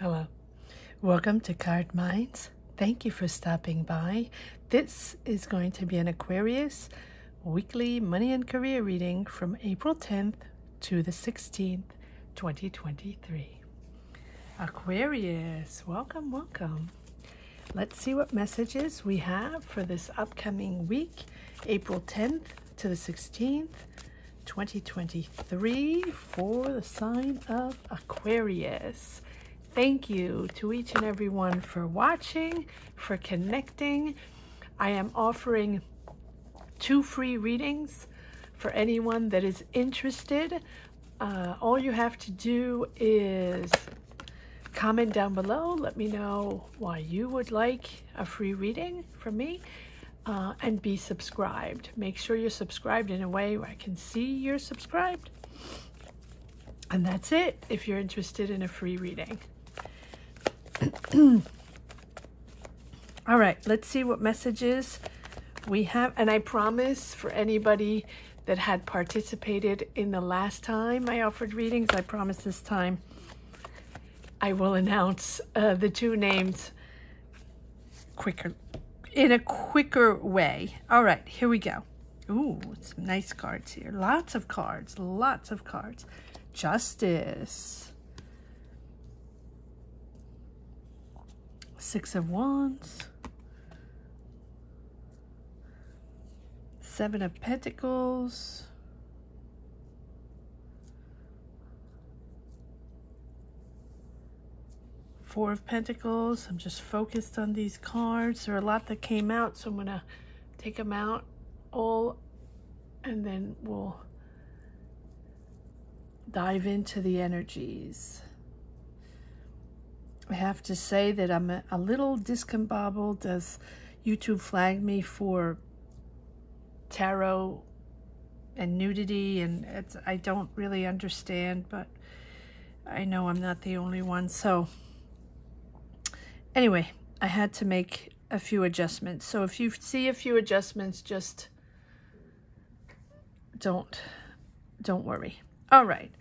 Hello. Welcome to Card Minds. Thank you for stopping by. This is going to be an Aquarius weekly money and career reading from April 10th to the 16th, 2023. Aquarius, welcome, welcome. Let's see what messages we have for this upcoming week, April 10th to the 16th, 2023, for the sign of Aquarius. Thank you to each and every one for watching, for connecting. I am offering 2 free readings for anyone that is interested. All you have to do is comment down below. Let me know why you would like a free reading from me, and be subscribed. Make sure you're subscribed in a way where I can see you're subscribed. And that's it if you're interested in a free reading. All right, let's see what messages we have. And I promise, for anybody that had participated in the last time I offered readings, I promise this time I will announce the 2 names in a quicker way. All right, here we go. Ooh, some nice cards here. Lots of cards, lots of cards. Justice. 6 of Wands, 7 of Pentacles, 4 of Pentacles. I'm just focused on these cards. There are a lot that came out, so I'm going to take them out all, and then we'll dive into the energies. I have to say that I'm a little discombobbled as YouTube flagged me for tarot and nudity, and I don't really understand, but I know I'm not the only one. So anyway, I had to make a few adjustments. So if you see a few adjustments, just don't worry. All right.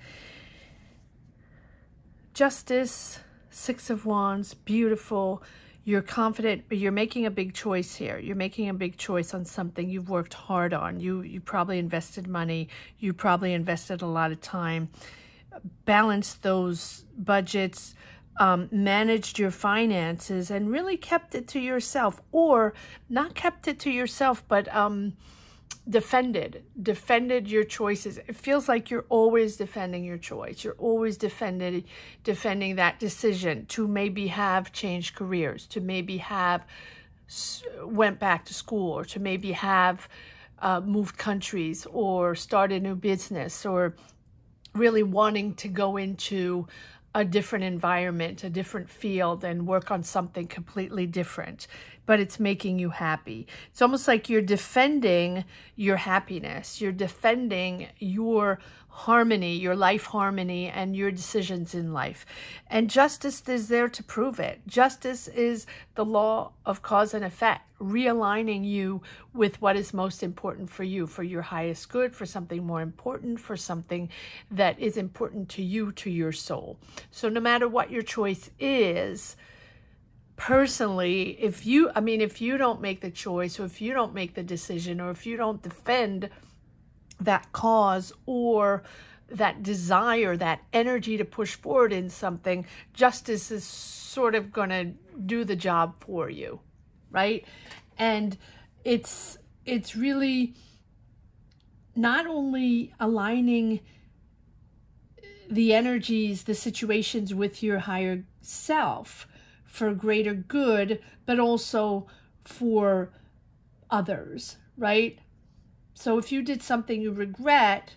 Justice. 6 of Wands, beautiful. You're confident, but you're making a big choice here. You're making a big choice on something you've worked hard on. You probably invested money. You probably invested a lot of time. Balanced those budgets, managed your finances, and really kept it to yourself. Or not kept it to yourself, but defended your choices. It feels like you're always defending your choice. You're always defending that decision to maybe have changed careers, to maybe have went back to school, or to maybe have moved countries, or started a new business, or really wanting to go into a different environment, a different field, and work on something completely different, but it's making you happy. It's almost like you're defending your happiness. You're defending your harmony, your life harmony, and your decisions in life. And justice is there to prove it. Justice is the law of cause and effect, realigning you with what is most important for you, for your highest good, for something more important, for something that is important to you, to your soul. So no matter what your choice is, personally, if you don't make the choice, or if you don't make the decision, or if you don't defend that cause or that desire, that energy to push forward in something, justice is sort of going to do the job for you, right? And it's really not only aligning the energies, the situations with your higher self for greater good, but also for others, right? So if you did something you regret,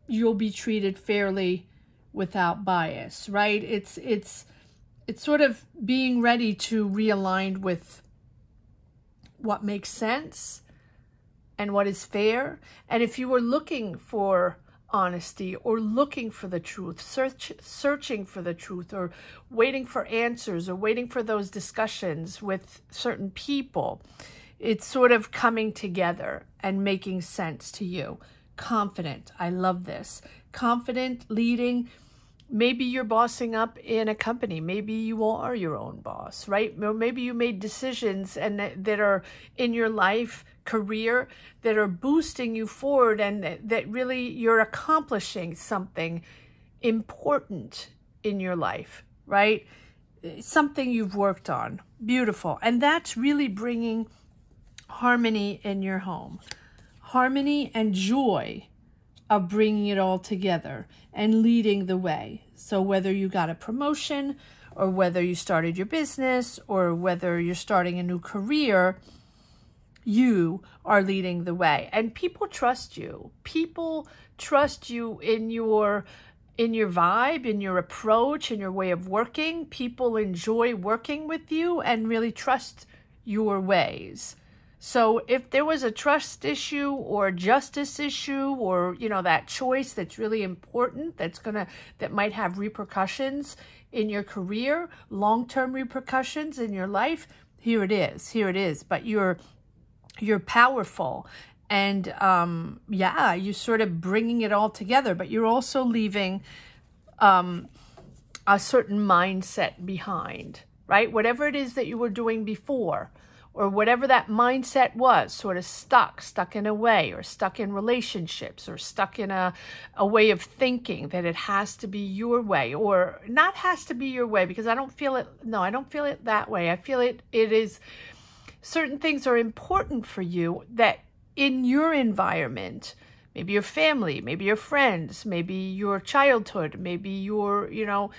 you'll be treated fairly without bias, right? It's sort of being ready to realign with what makes sense and what is fair. And if you were looking for honesty, or looking for the truth, searching for the truth, or waiting for answers, or waiting for those discussions with certain people, it's sort of coming together and making sense to you. Confident. I love this. Confident, leading, Maybe you're bossing up in a company. Maybe you are your own boss, right? Or maybe you made decisions and that are in your life, career, that are boosting you forward, and that really you're accomplishing something important in your life, right? Something you've worked on. Beautiful. And that's really bringing harmony in your home. Harmony and joy of bringing it all together and leading the way. So whether you got a promotion, or whether you started your business, or whether you're starting a new career, you are leading the way. And people trust you. People trust you in your vibe, in your approach, in your way of working. People enjoy working with you and really trust your ways. So if there was a trust issue or a justice issue, or, you know, that choice that's really important, that might have repercussions in your career, long-term repercussions in your life, here it is. But you're powerful, and yeah, you're sort of bringing it all together, but you're also leaving a certain mindset behind, right? Whatever it is that you were doing before, or whatever that mindset was, sort of stuck in a way, or stuck in relationships, or stuck in a way of thinking that it has to be your way, or not has to be your way, because I don't feel it. No, I don't feel it that way. I feel it is, certain things are important for you that in your environment, maybe your family, maybe your friends, maybe your childhood, maybe your, you know,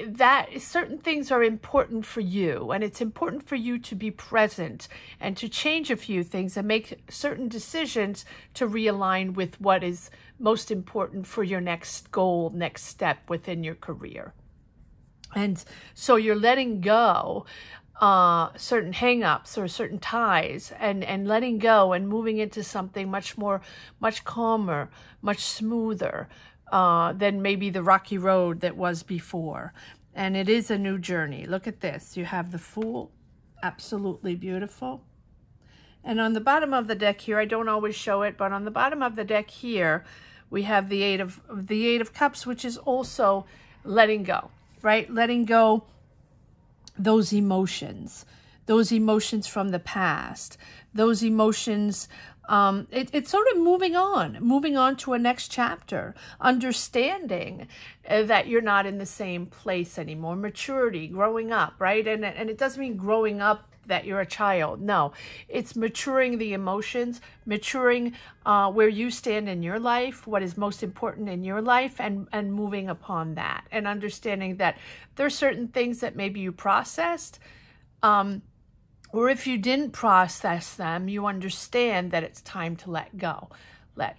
that certain things are important for you. And it's important for you to be present and to change a few things and make certain decisions to realign with what is most important for your next goal, next step within your career. And so you're letting go certain hang-ups or certain ties, and letting go and moving into something much calmer, much smoother than maybe the rocky road that was before. And it is a new journey. Look at this. You have the Fool. Absolutely beautiful. And on the bottom of the deck here, I don't always show it, but on the bottom of the deck here, we have the Eight of Cups, which is also letting go, right? Letting go those emotions from the past, those emotions, it's sort of moving on to a next chapter, understanding that you're not in the same place anymore, maturity, growing up, right? And it doesn't mean growing up that you're a child. No, it's maturing the emotions, maturing where you stand in your life, what is most important in your life, and moving upon that, and understanding that there's certain things that maybe you processed, or if you didn't process them, you understand that it's time to let go.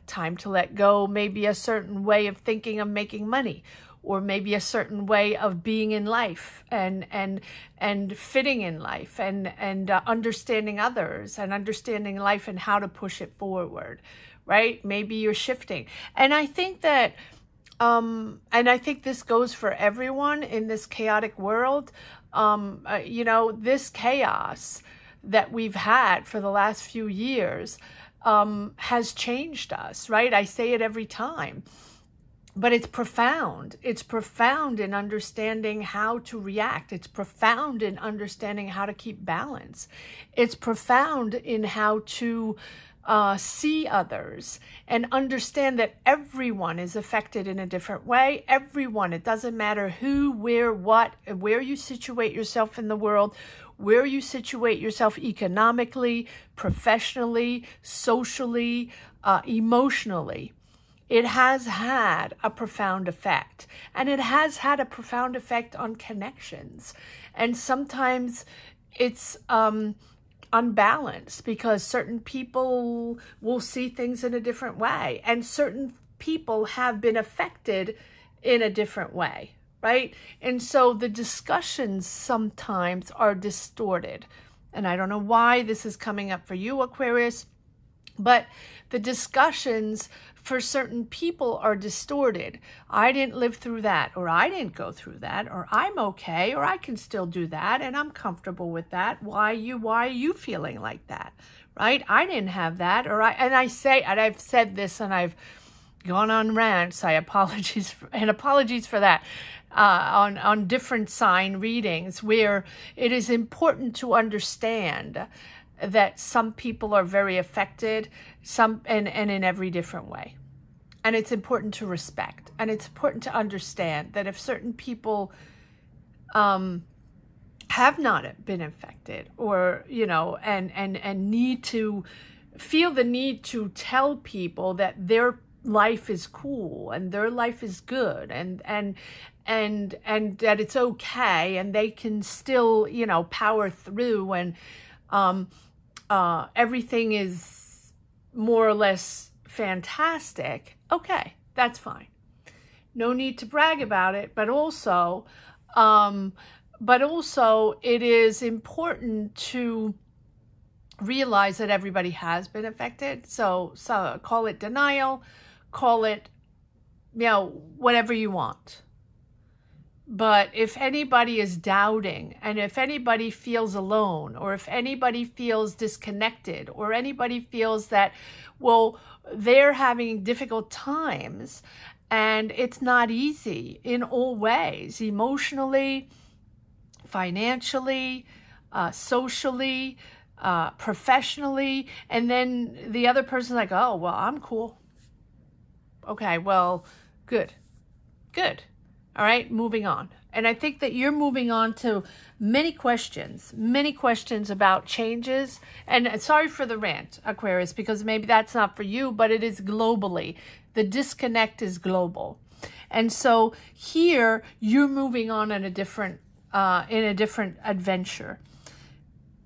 Time to let go maybe a certain way of thinking of making money, or maybe a certain way of being in life and fitting in life, and understanding others, and understanding life and how to push it forward, right? Maybe you're shifting. And I think that, and I think this goes for everyone in this chaotic world. You know, this chaos that we've had for the last few years has changed us, right? I say it every time. But it's profound. It's profound in understanding how to react. It's profound in understanding how to keep balance. It's profound in how to see others and understand that everyone is affected in a different way. Everyone. It doesn't matter who, where, what, where you situate yourself in the world, where you situate yourself economically, professionally, socially, emotionally. It has had a profound effect, and it has had a profound effect on connections. And sometimes it's unbalanced, because certain people will see things in a different way, and certain people have been affected in a different way, right? And so the discussions sometimes are distorted. And I don't know why this is coming up for you, Aquarius, but the discussions for certain people are distorted. I didn't live through that, or I didn't go through that, or I'm okay, or I can still do that, and I'm comfortable with that. Why are you feeling like that, right? I didn't have that, and I've said this, and I've gone on rants. Apologies for that. On different sign readings, where it is important to understand that some people are very affected, and in every different way. And it's important to respect, and it's important to understand that if certain people have not been affected, or, you know, and need to feel the need to tell people that their life is cool and their life is good, and that it's okay, and they can still, you know, power through, and everything is more or less fantastic. Okay, that's fine. No need to brag about it, but also it is important to realize that everybody has been affected. So call it denial, call it, you know, whatever you want. But if anybody is doubting, and if anybody feels alone, or if anybody feels disconnected, or anybody feels that, well, they're having difficult times, and it's not easy in all ways, emotionally, financially, socially, professionally, and then the other person's like, oh, well, I'm cool. Okay, well, good. All right, moving on. And I think that you're moving on to many questions about changes. And sorry for the rant, Aquarius, because maybe that's not for you, but it is globally. The disconnect is global. And so here you're moving on in a different adventure,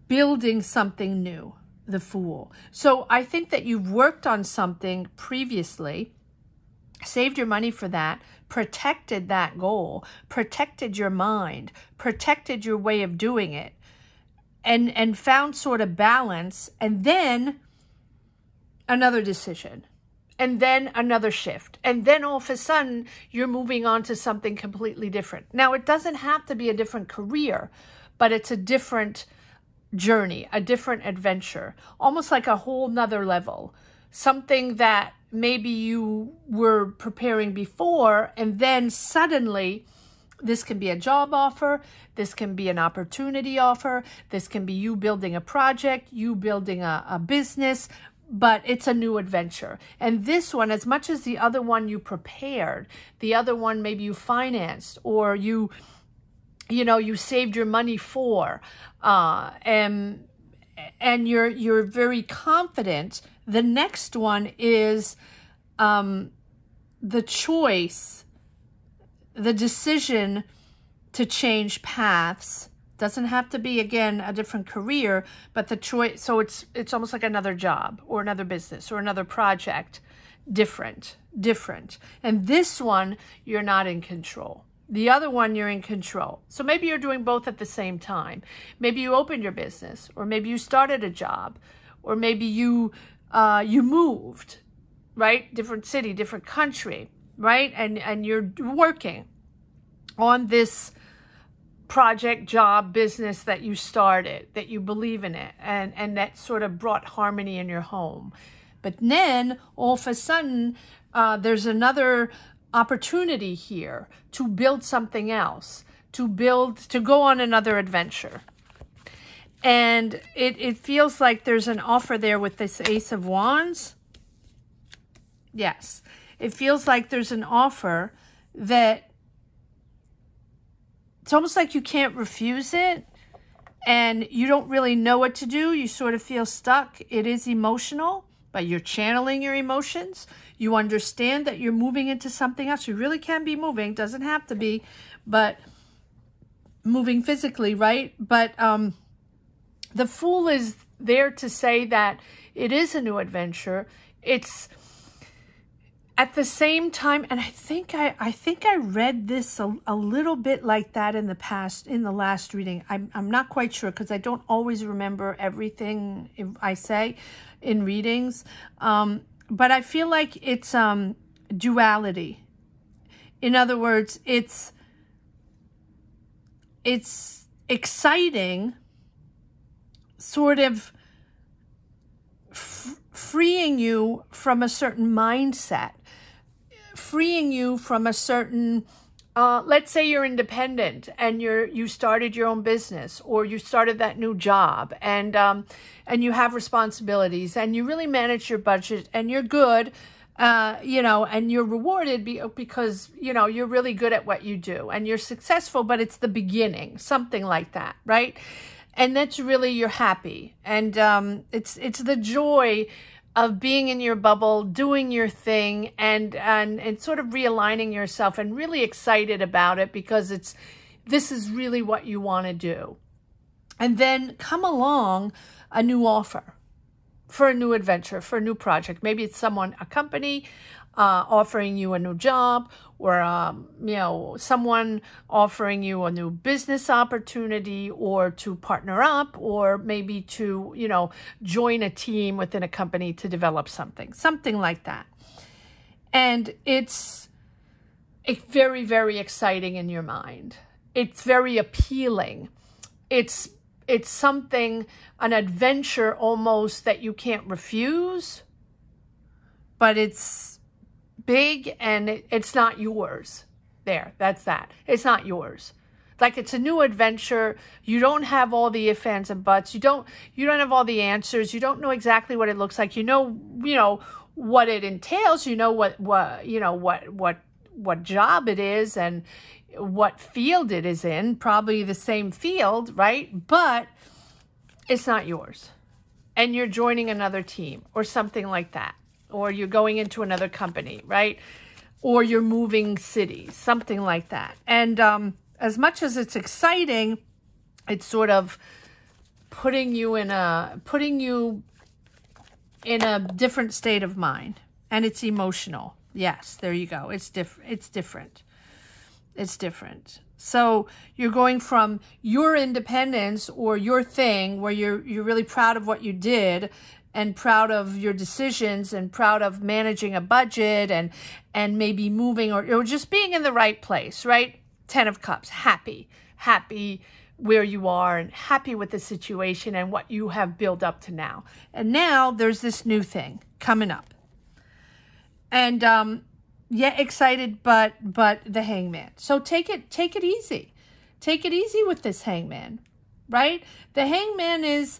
building something new, the Fool. So I think that you've worked on something previously, saved your money for that, protected that goal, protected your mind, protected your way of doing it, and found sort of balance, and then another decision, and then another shift, and then all of a sudden you're moving on to something completely different. Now, it doesn't have to be a different career, but it's a different journey, a different adventure, almost like a whole nother level, something that maybe you were preparing before, and then suddenly this can be a job offer, this can be an opportunity offer, this can be you building a project, you building a business, but it's a new adventure. And this one, as much as the other one you prepared, the other one maybe you financed, or you saved your money for, and you're very confident. The next one is the choice, the decision to change paths. Doesn't have to be, again, a different career, but the choice. So it's almost like another job, or another business, or another project. Different. And this one, you're not in control. The other one, you're in control. So maybe you're doing both at the same time. Maybe you opened your business, or maybe you started a job, or maybe you moved, right? Different city, different country, right? And you're working on this project, job, business that you started, that you believe in it, and that sort of brought harmony in your home. But then all of a sudden, there's another opportunity here to build something else, to go on another adventure. And it feels like there's an offer there with this Ace of Wands. Yes, it feels like there's an offer that it's almost like you can't refuse it, and you don't really know what to do. You sort of feel stuck. It is emotional, but you're channeling your emotions. You understand that you're moving into something else. You really can be moving. Doesn't have to be, but moving physically, right? But the Fool is there to say that it is a new adventure. It's at the same time, and I think I read this a little bit like that in the past, in the last reading. I'm not quite sure, because I don't always remember everything I say in readings. But I feel like it's duality. In other words, it's exciting, sort of freeing you from a certain mindset, freeing you from a certain, let's say you're independent and you started your own business, or you started that new job, and you have responsibilities, and you really manage your budget, and you're good, you know, and you're rewarded because, you know, you're really good at what you do, and you're successful, but it's the beginning, something like that, right? And that's really, you're happy. And it's the joy of being in your bubble, doing your thing, and sort of realigning yourself, and really excited about it because this is really what you want to do. And then come along a new offer for a new adventure, for a new project. Maybe it's a company offering you a new job, or you know, someone offering you a new business opportunity, or to partner up, or maybe to, you know, join a team within a company to develop something like that. And it's very, very exciting in your mind. It's very appealing. It's something, an adventure almost, that you can't refuse, but it's big, and it's not yours. That's that. It's not yours. Like, it's a new adventure. You don't have all the ifs, ands, and buts. You don't have all the answers. You don't know exactly what it looks like. You know what it entails. You know what job it is, and what field it is in. Probably the same field, right? But it's not yours. And you're joining another team, or something like that. Or you're going into another company, right? Or you're moving cities, something like that. And as much as it's exciting, it's sort of putting you in a different state of mind. And it's emotional. Yes, there you go. It's different. It's different. So you're going from your independence, or your thing, where you're really proud of what you did, and proud of your decisions, and proud of managing a budget, and maybe moving, or just being in the right place, right? 10 of Cups, happy where you are, and happy with the situation and what you have built up to now. And now there's this new thing coming up. And yeah, excited, but the Hangman. So take it easy. Take it easy with this Hangman, right? The Hangman is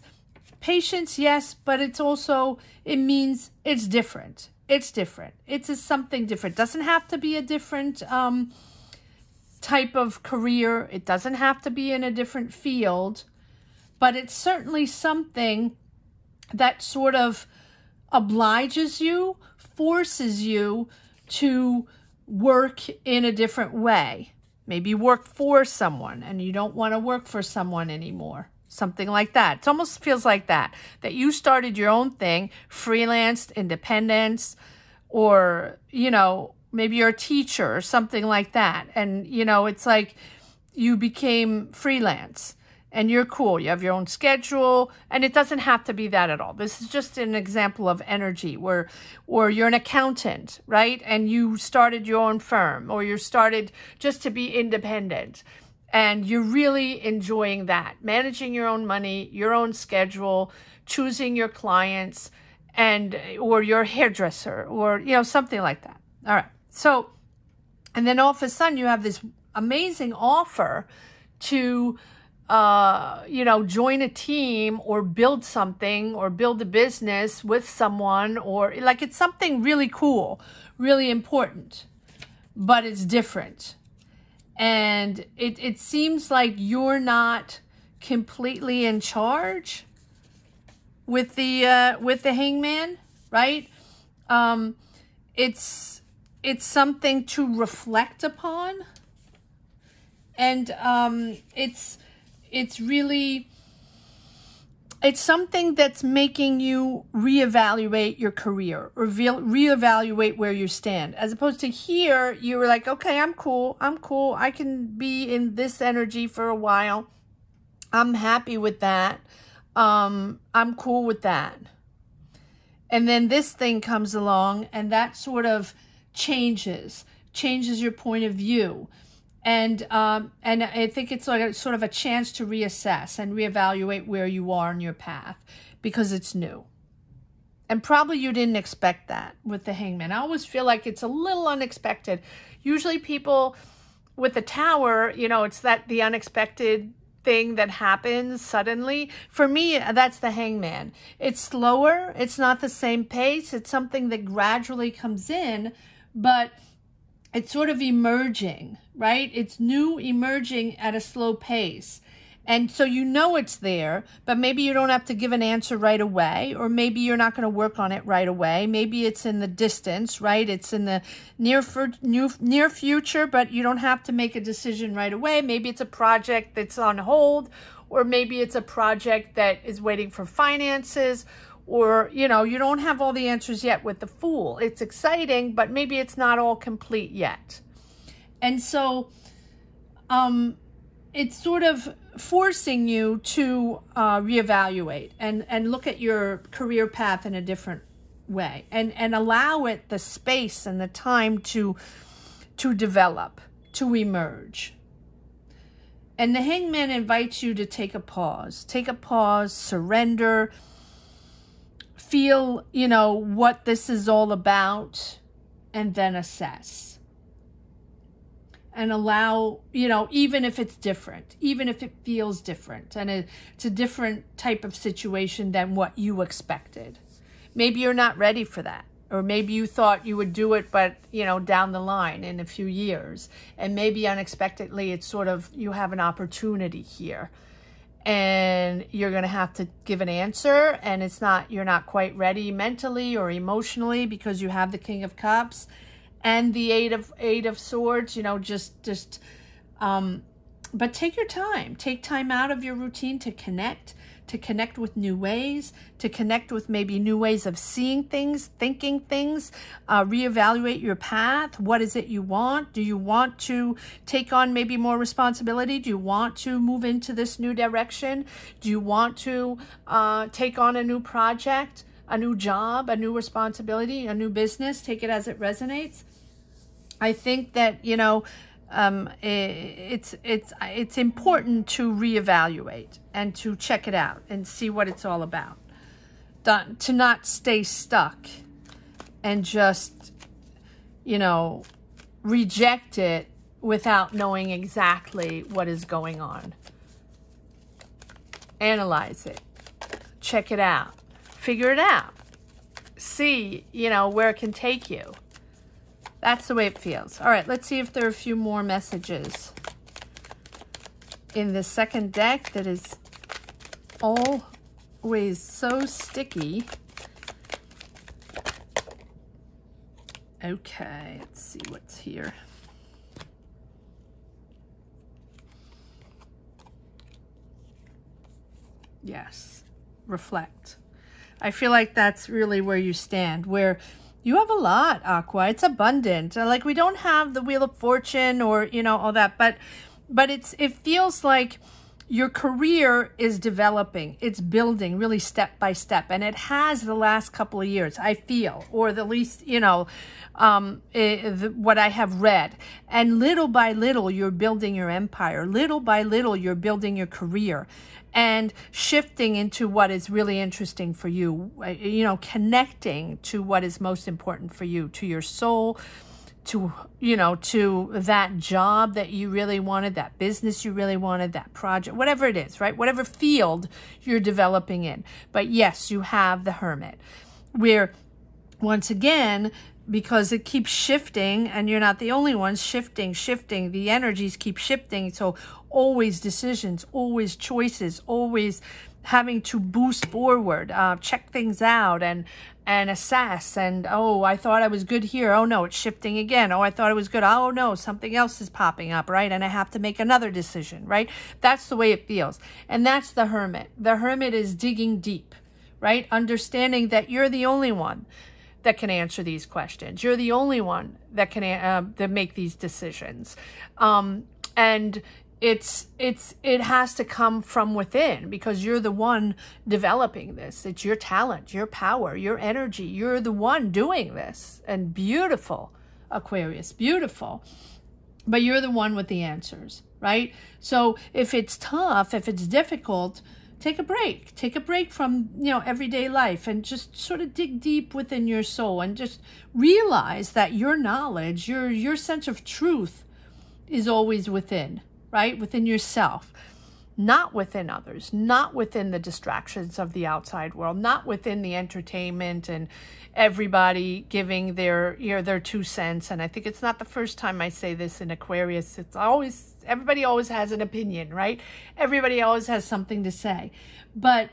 patience, yes, but it's also, it means it's different. It's different. It's something different. Doesn't have to be a different type of career. It doesn't have to be in a different field, but it's certainly something that sort of obliges you, forces you to work in a different way. Maybe work for someone, and you don't want to work for someone anymore. Something like that. It almost feels like that you started your own thing, freelanced, independence, or, you know, maybe you're a teacher or something like that. And, you know, it's like you became freelance, and you're cool. You have your own schedule, and it doesn't have to be that at all. This is just an example of energy or you're an accountant, right? And you started your own firm, or you started just to be independent. And you're really enjoying that, managing your own money, your own schedule, choosing your clients, or your hairdresser, or, you know, something like that. All right. So, and then all of a sudden you have this amazing offer to, you know, join a team, or build something, or build a business with someone, or like, it's something really cool, really important, but it's different. And it seems like you're not completely in charge with the Hangman, right? It's something to reflect upon, and it's really, it's something that's making you reevaluate your career, or reevaluate where you stand. As opposed to here, you were like, okay, I'm cool. I can be in this energy for a while. I'm happy with that. I'm cool with that. And then this thing comes along, and that sort of changes your point of view. And I think it's like sort of a chance to reassess and reevaluate where you are in your path, because it's new. And probably you didn't expect that with the Hangman. I always feel like it's a little unexpected. Usually people with the Tower, you know, it's the unexpected thing that happens suddenly. For me, that's the Hangman. It's slower. It's not the same pace. It's something that gradually comes in, but it's sort of emerging, right? It's new, emerging at a slow pace. And so you know it's there, but maybe you don't have to give an answer right away, or maybe you're not going to work on it right away. Maybe it's in the distance, right? It's in the near future, but you don't have to make a decision right away. Maybe it's a project that's on hold, or maybe it's a project that is waiting for finances, or, you know, you don't have all the answers yet with the Fool. It's exciting, but maybe it's not all complete yet. And so, it's sort of forcing you to reevaluate and look at your career path in a different way, and allow it the space and the time to develop, to emerge. And the Hangman invites you to take a pause, surrender, feel, you know, what this is all about, and then assess. And allow, you know, even if it's different, even if it feels different, and it's a different type of situation than what you expected. Maybe you're not ready for that. Or maybe you thought you would do it, but, you know, down the line in a few years. And maybe unexpectedly, it's sort of, you have an opportunity here. And you're going to have to give an answer. And it's not, you're not quite ready mentally or emotionally, because you have the King of Cups and the Eight of Swords, you know, but take your time. Take time out of your routine to connect with new ways, to connect with maybe new ways of seeing things, thinking things, reevaluate your path. What is it you want? Do you want to take on maybe more responsibility? Do you want to move into this new direction? Do you want to take on a new project, a new job, a new responsibility, a new business? Take it as it resonates. I think that, you know, it's important to reevaluate and to check it out and see what it's all about. To not stay stuck and just, you know, reject it without knowing exactly what is going on. Analyze it. Check it out. Figure it out. See, you know, where it can take you. That's the way it feels. All right, let's see if there are a few more messages in the second deck that is always so sticky. Okay, let's see what's here. Yes, reflect. I feel like that's really where you stand, where you have a lot, Aqua. It's abundant. Like, we don't have the Wheel of Fortune or, you know, all that, but it feels like your career is developing. It's building really step by step. And it has the last couple of years, I feel, or the least, you know, what I have read. And little by little, you're building your empire. Little by little, you're building your career and shifting into what is really interesting for you, you know, connecting to what is most important for you, to your soul, to, you know, to that job that you really wanted, that business you really wanted, that project, whatever it is, right? Whatever field you're developing in. But yes, you have the Hermit, where once again, because it keeps shifting, and you're not the only ones shifting, the energies keep shifting. So always decisions, always choices, always having to boost forward, check things out and assess. And, oh, I thought I was good here. Oh, no, it's shifting again. Oh, I thought it was good. Oh, no, something else is popping up, right? And I have to make another decision, right? That's the way it feels. And that's the Hermit. The Hermit is digging deep, right? Understanding that you're the only one that can answer these questions. You're the only one that can that make these decisions. And it has to come from within, because you're the one developing this. It's your talent, your power, your energy. You're the one doing this. And beautiful, Aquarius, beautiful. But you're the one with the answers, right? So if it's tough, if it's difficult, take a break. Take a break from, you know, everyday life and just sort of dig deep within your soul and just realize that your knowledge, your sense of truth is always within, right? Within yourself, not within others, not within the distractions of the outside world, not within the entertainment and everybody giving their, you know, their 2 cents. And I think it's not the first time I say this in Aquarius. It's always, everybody always has an opinion, right? Everybody always has something to say. But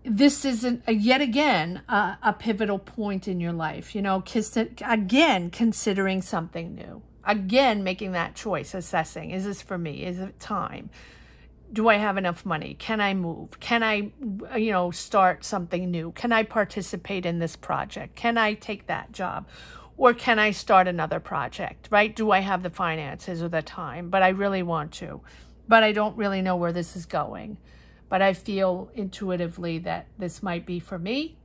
this isn't, yet again, a pivotal point in your life. You know, again, considering something new. Again, making that choice, assessing, is this for me? Is it time? Do I have enough money? Can I move? Can I, you know, start something new? Can I participate in this project? Can I take that job? Or can I start another project, right? Do I have the finances or the time? But I really want to. But I don't really know where this is going. But I feel intuitively that this might be for me.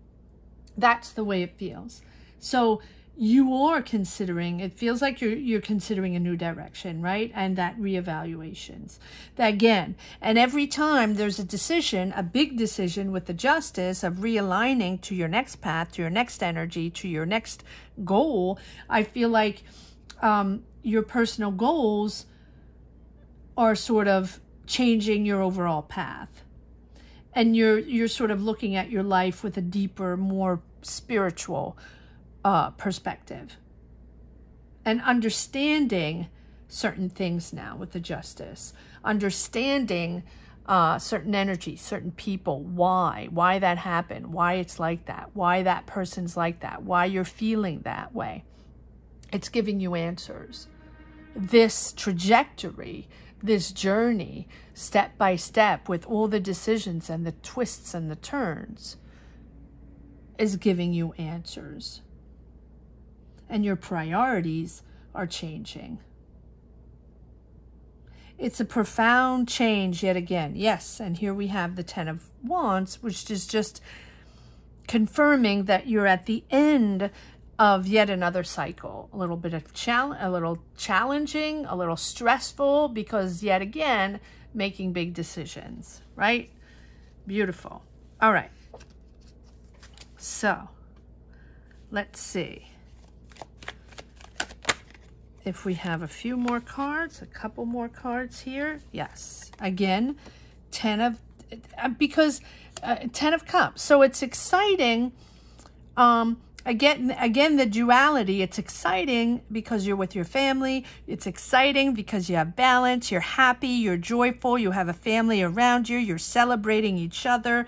That's the way it feels. So you are considering, it feels like you're considering a new direction, right? And that reevaluations. That again, and every time there's a decision, a big decision with the justice of realigning to your next path, to your next energy, to your next goal, I feel like your personal goals are sort of changing your overall path. And you're sort of looking at your life with a deeper, more spiritual perspective and understanding certain things now with the justice, understanding certain energies, certain people, why that happened, why it's like that, why that person's like that, why you're feeling that way. It's giving you answers. This trajectory, this journey, step by step, with all the decisions and the twists and the turns, is giving you answers. And your priorities are changing. It's a profound change yet again. Yes, and here we have the 10 of Wands, which is just confirming that you're at the end of yet another cycle. A little bit of a little challenging, a little stressful, because yet again, making big decisions, right? Beautiful. All right. So, let's see if we have a few more cards, a couple more cards here. Yes. Again, 10 of Cups. So it's exciting. Again, the duality, it's exciting because you're with your family. It's exciting because you have balance, you're happy, you're joyful, you have a family around you, you're celebrating each other,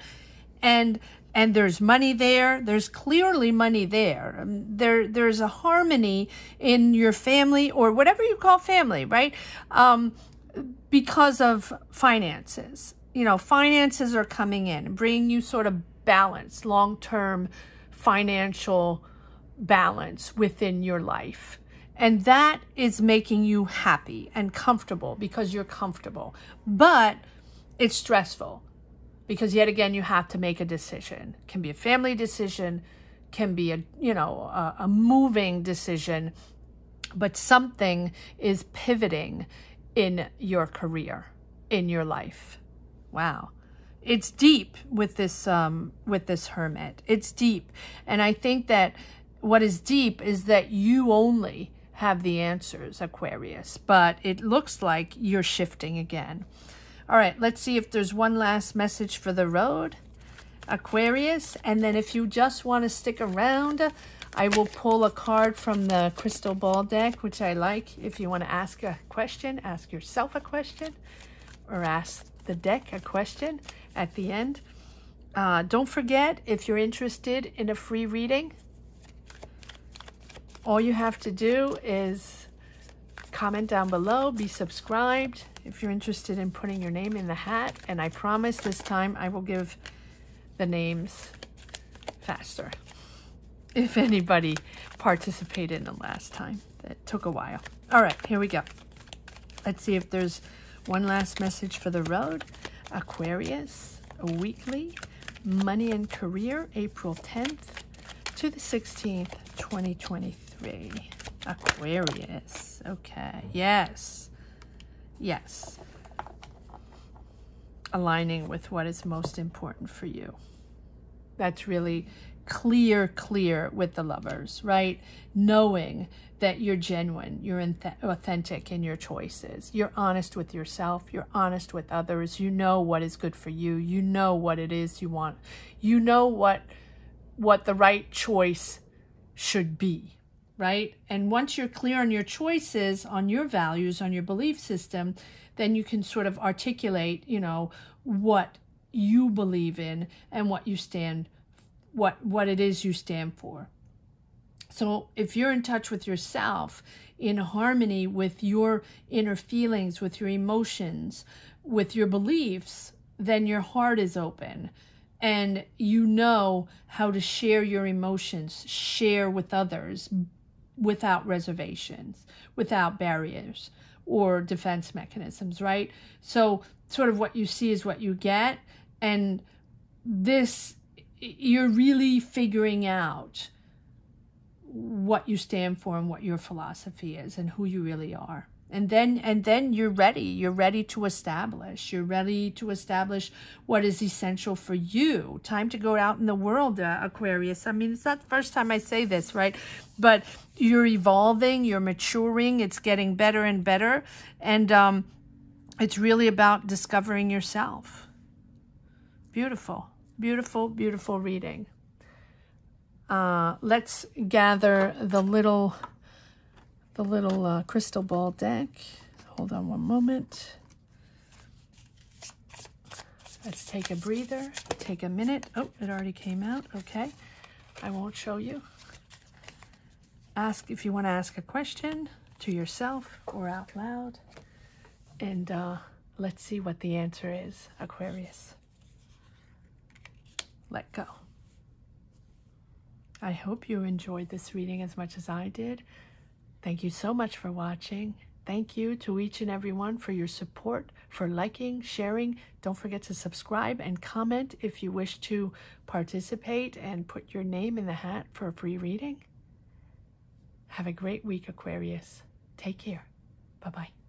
and there's money there. There's clearly money there. There's a harmony in your family, or whatever you call family, right? Because of finances. You know, finances are coming in, bringing you sort of balance, long-term financial balance within your life. And that is making you happy and comfortable because you're comfortable. But it's stressful because yet again, you have to make a decision. It can be a family decision, can be a moving decision, but something is pivoting in your career, in your life. Wow. It's deep with this Hermit. It's deep. And I think that what is deep is that you only have the answers, Aquarius. But it looks like you're shifting again. All right, let's see if there's one last message for the road, Aquarius. And then if you just want to stick around, I will pull a card from the crystal ball deck, which I like. If you want to ask a question, ask yourself a question, or ask the deck a question at the end. Don't forget, if you're interested in a free reading, all you have to do is comment down below, be subscribed if you're interested in putting your name in the hat, and I promise this time I will give the names faster. If anybody participated in the last time, that took a while. All right, here we go. Let's see if there's one last message for the road. Aquarius, a weekly, money and career, April 10th to the 16th, 2023. Aquarius. Okay. Yes. Yes. aligning with what is most important for you. That's really clear with the Lovers, right? Knowing that you're genuine, you're authentic in your choices. You're honest with yourself. You're honest with others. You know what is good for you. You know what it is you want. You know what the right choice should be, right? And once you're clear on your choices, on your values, on your belief system, then you can sort of articulate, you know, what you believe in and what you stand what it is you stand for. So if you're in touch with yourself, in harmony with your inner feelings, with your emotions, with your beliefs, then your heart is open and you know how to share your emotions, share with others without reservations, without barriers or defense mechanisms, right? So sort of what you see is what you get. And this, you're really figuring out what you stand for and what your philosophy is and who you really are. And then you're ready to establish. You're ready to establish what is essential for you. Time to go out in the world, Aquarius. I mean, it's not the first time I say this, right? But you're evolving, you're maturing, it's getting better and better. And it's really about discovering yourself. Beautiful. Beautiful, beautiful reading. Let's gather the little crystal ball deck. Hold on one moment. Let's take a breather. Take a minute. Oh, it already came out. Okay. I won't show you. Ask if you want to ask a question to yourself or out loud. And let's see what the answer is, Aquarius. Let go. I hope you enjoyed this reading as much as I did. Thank you so much for watching. Thank you to each and every one for your support, for liking, sharing. Don't forget to subscribe and comment if you wish to participate and put your name in the hat for a free reading. Have a great week, Aquarius. Take care. Bye-bye.